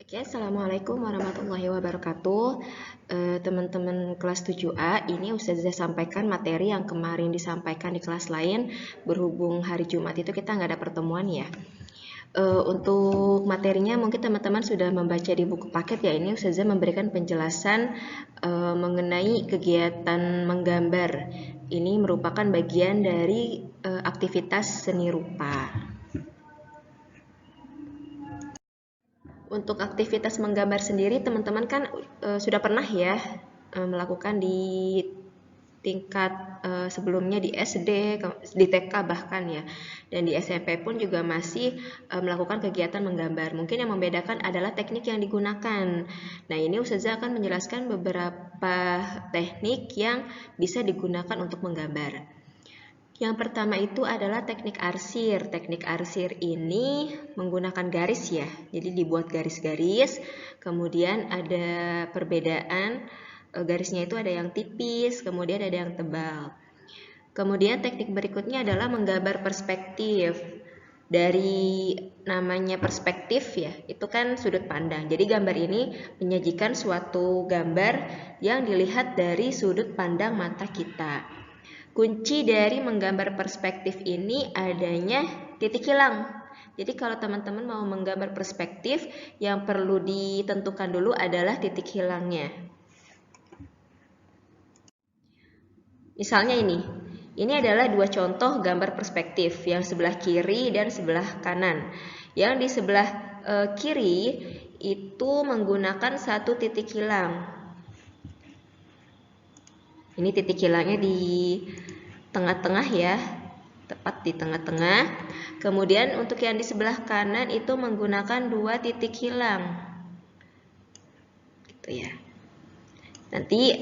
Oke, Assalamualaikum warahmatullahi wabarakatuh. Teman-teman kelas 7A, ini Ustazah sampaikan materi yang kemarin disampaikan di kelas lain. Berhubung hari Jumat itu kita nggak ada pertemuan ya. Untuk materinya mungkin teman-teman sudah membaca di buku paket ya. Ini Ustazah memberikan penjelasan mengenai kegiatan menggambar. Ini merupakan bagian dari aktivitas seni rupa. Untuk aktivitas menggambar sendiri, teman-teman kan sudah pernah ya melakukan di tingkat sebelumnya di SD, di TK bahkan ya, dan di SMP pun juga masih melakukan kegiatan menggambar. Mungkin yang membedakan adalah teknik yang digunakan. Nah, ini Ustazah akan menjelaskan beberapa teknik yang bisa digunakan untuk menggambar. Yang pertama itu adalah teknik arsir. Teknik arsir ini menggunakan garis ya. Jadi dibuat garis-garis, kemudian ada perbedaan, garisnya itu ada yang tipis, kemudian ada yang tebal. Kemudian teknik berikutnya adalah menggambar perspektif. Dari namanya perspektif ya, itu kan sudut pandang. Jadi gambar ini menyajikan suatu gambar yang dilihat dari sudut pandang mata kita. Kunci dari menggambar perspektif ini adanya titik hilang. Jadi kalau teman-teman mau menggambar perspektif, yang perlu ditentukan dulu adalah titik hilangnya. Misalnya ini adalah dua contoh gambar perspektif, yang sebelah kiri dan sebelah kanan. Yang di sebelah kiri itu menggunakan satu titik hilang. Ini titik hilangnya di tengah-tengah ya, tepat di tengah-tengah. Kemudian untuk yang di sebelah kanan itu menggunakan dua titik hilang, gitu ya. Nanti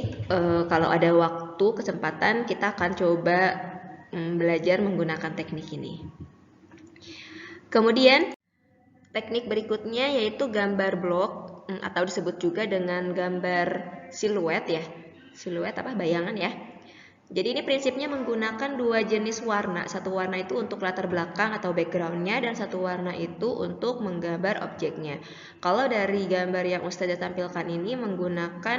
kalau ada waktu kesempatan kita akan coba belajar menggunakan teknik ini. Kemudian teknik berikutnya yaitu gambar blok atau disebut juga dengan gambar siluet ya. Siluet apa bayangan ya. Jadi ini prinsipnya menggunakan dua jenis warna. Satu warna itu untuk latar belakang atau backgroundnya, dan satu warna itu untuk menggambar objeknya. Kalau dari gambar yang Ustazah tampilkan ini menggunakan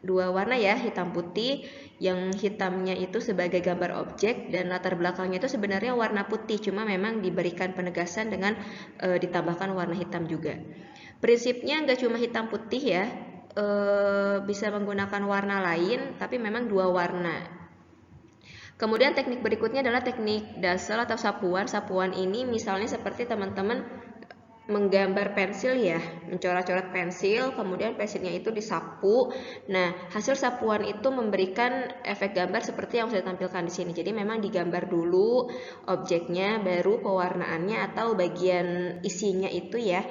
dua warna ya, hitam putih. Yang hitamnya itu sebagai gambar objek dan latar belakangnya itu sebenarnya warna putih, cuma memang diberikan penegasan dengan ditambahkan warna hitam juga. Prinsipnya nggak cuma hitam putih ya, bisa menggunakan warna lain, tapi memang dua warna. Kemudian teknik berikutnya adalah teknik dasar atau sapuan. Sapuan ini misalnya seperti teman-teman menggambar pensil ya, mencoret-coret pensil, kemudian pensilnya itu disapu. Nah, hasil sapuan itu memberikan efek gambar seperti yang saya tampilkan di sini. Jadi memang digambar dulu objeknya, baru pewarnaannya atau bagian isinya itu ya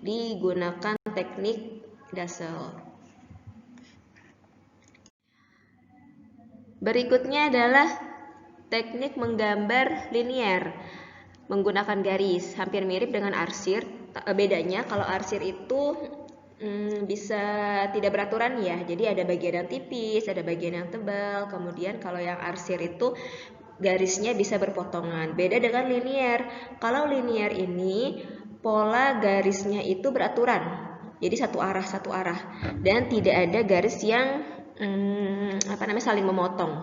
digunakan teknik dasar. Berikutnya adalah teknik menggambar linier menggunakan garis, hampir mirip dengan arsir. Bedanya kalau arsir itu bisa tidak beraturan ya, jadi ada bagian yang tipis, ada bagian yang tebal. Kemudian kalau yang arsir itu garisnya bisa berpotongan. Beda dengan linier. Kalau linier ini pola garisnya itu beraturan, jadi satu arah dan tidak ada garis yang saling memotong.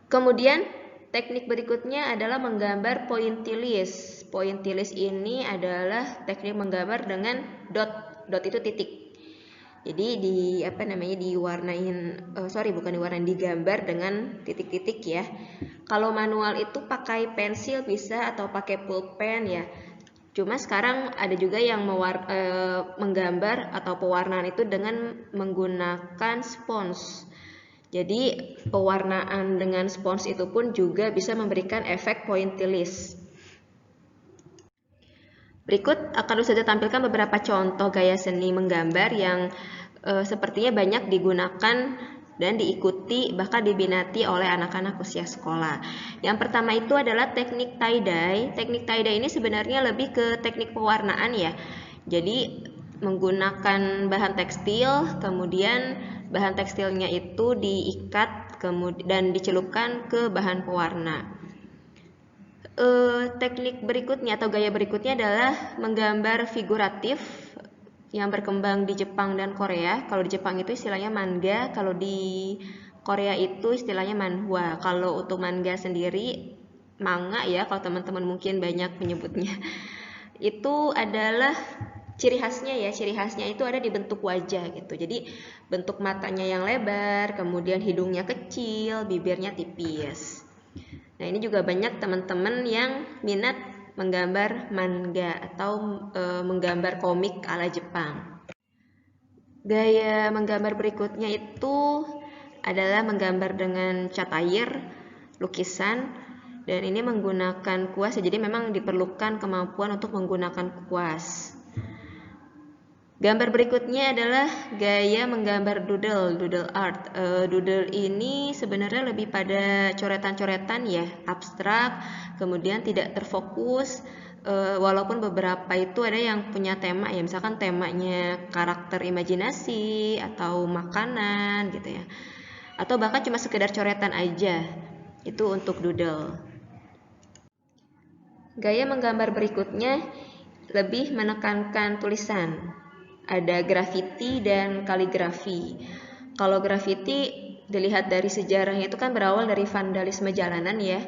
Kemudian teknik berikutnya adalah menggambar pointillis. Pointillis ini adalah teknik menggambar dengan dot. Dot itu titik. Jadi digambar dengan titik-titik ya. Kalau manual itu pakai pensil bisa atau pakai pulpen ya. Cuma sekarang ada juga yang menggambar atau pewarnaan itu dengan menggunakan spons. Jadi pewarnaan dengan spons itu pun juga bisa memberikan efek pointillis. Berikut akan Ustazah tampilkan beberapa contoh gaya seni menggambar yang sepertinya banyak digunakan dan diikuti bahkan diminati oleh anak-anak usia sekolah. Yang pertama itu adalah teknik tie-dye. Teknik tie-dye ini sebenarnya lebih ke teknik pewarnaan ya. Jadi menggunakan bahan tekstil, kemudian bahan tekstilnya itu diikat dan dicelupkan ke bahan pewarna. Teknik berikutnya atau gaya berikutnya adalah menggambar figuratif yang berkembang di Jepang dan Korea. Kalau di Jepang itu istilahnya manga, kalau di Korea itu istilahnya manhwa. Kalau untuk manga sendiri, manga ya, kalau teman-teman mungkin banyak menyebutnya. Itu adalah ciri khasnya itu ada di bentuk wajah gitu. Jadi bentuk matanya yang lebar, kemudian hidungnya kecil, bibirnya tipis. Nah, ini juga banyak teman-teman yang minat menggambar manga atau menggambar komik ala Jepang. Gaya menggambar berikutnya itu adalah menggambar dengan cat air, lukisan, dan ini menggunakan kuas. Jadi memang diperlukan kemampuan untuk menggunakan kuas. Gambar berikutnya adalah gaya menggambar doodle art. Doodle ini sebenarnya lebih pada coretan-coretan ya, abstrak, kemudian tidak terfokus. Walaupun beberapa itu ada yang punya tema ya, misalkan temanya karakter imajinasi atau makanan gitu ya, atau bahkan cuma sekedar coretan aja. Itu untuk doodle. Gaya menggambar berikutnya lebih menekankan tulisan. Ada grafiti dan kaligrafi. Kalau grafiti dilihat dari sejarahnya itu kan berawal dari vandalisme jalanan ya.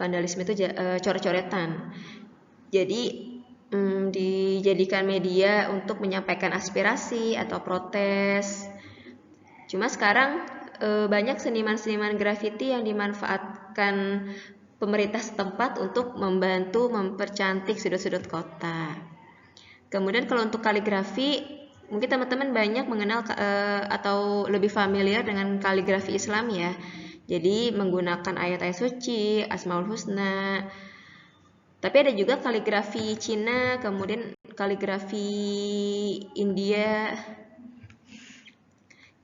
Vandalisme itu coret-coretan. Jadi dijadikan media untuk menyampaikan aspirasi atau protes. Cuma sekarang banyak seniman-seniman grafiti yang dimanfaatkan pemerintah setempat untuk membantu mempercantik sudut-sudut kota. Kemudian kalau untuk kaligrafi, mungkin teman-teman banyak mengenal atau lebih familiar dengan kaligrafi Islam ya. Jadi menggunakan ayat-ayat suci, Asmaul Husna. Tapi ada juga kaligrafi Cina, kemudian kaligrafi India.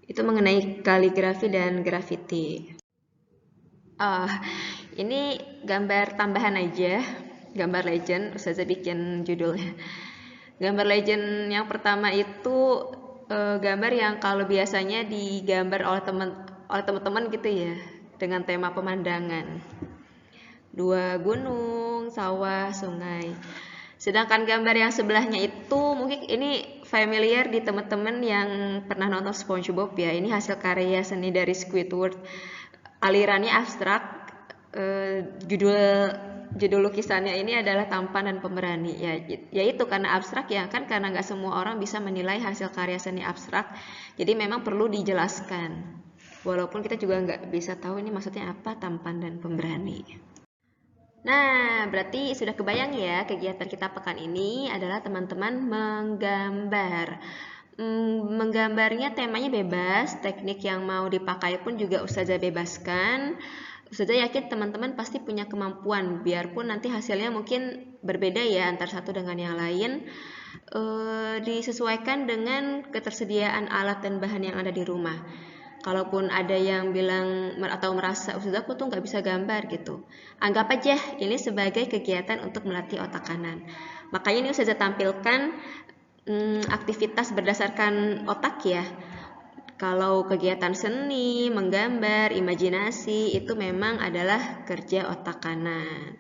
Itu mengenai kaligrafi dan grafiti. Ini gambar tambahan aja, gambar legend. Ustazah bikin judulnya. Gambar legend yang pertama itu gambar yang kalau biasanya digambar oleh teman-teman gitu ya, dengan tema pemandangan. 2 gunung, sawah, sungai. Sedangkan gambar yang sebelahnya itu mungkin ini familiar di teman-teman yang pernah nonton SpongeBob ya. Ini hasil karya seni dari Squidward. Alirannya abstrak. Judul lukisannya ini adalah Tampan dan Pemberani ya, yaitu karena abstrak ya kan, karena nggak semua orang bisa menilai hasil karya seni abstrak, jadi memang perlu dijelaskan walaupun kita juga nggak bisa tahu ini maksudnya apa tampan dan pemberani. Nah, berarti sudah kebayang ya kegiatan kita pekan ini adalah teman-teman menggambar. Menggambarnya temanya bebas, teknik yang mau dipakai pun juga Ustazah bebaskan. Ustazah yakin teman-teman pasti punya kemampuan, biarpun nanti hasilnya mungkin berbeda ya antar satu dengan yang lain. Disesuaikan dengan ketersediaan alat dan bahan yang ada di rumah. Kalaupun ada yang bilang atau merasa Ustazah aku tuh nggak bisa gambar gitu, anggap aja ini sebagai kegiatan untuk melatih otak kanan. Makanya ini Ustazah tampilkan aktivitas berdasarkan otak ya. Kalau kegiatan seni, menggambar, imajinasi itu memang adalah kerja otak kanan.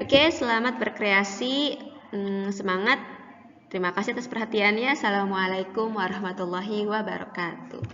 Oke, selamat berkreasi, semangat. Terima kasih atas perhatiannya. Assalamualaikum warahmatullahi wabarakatuh.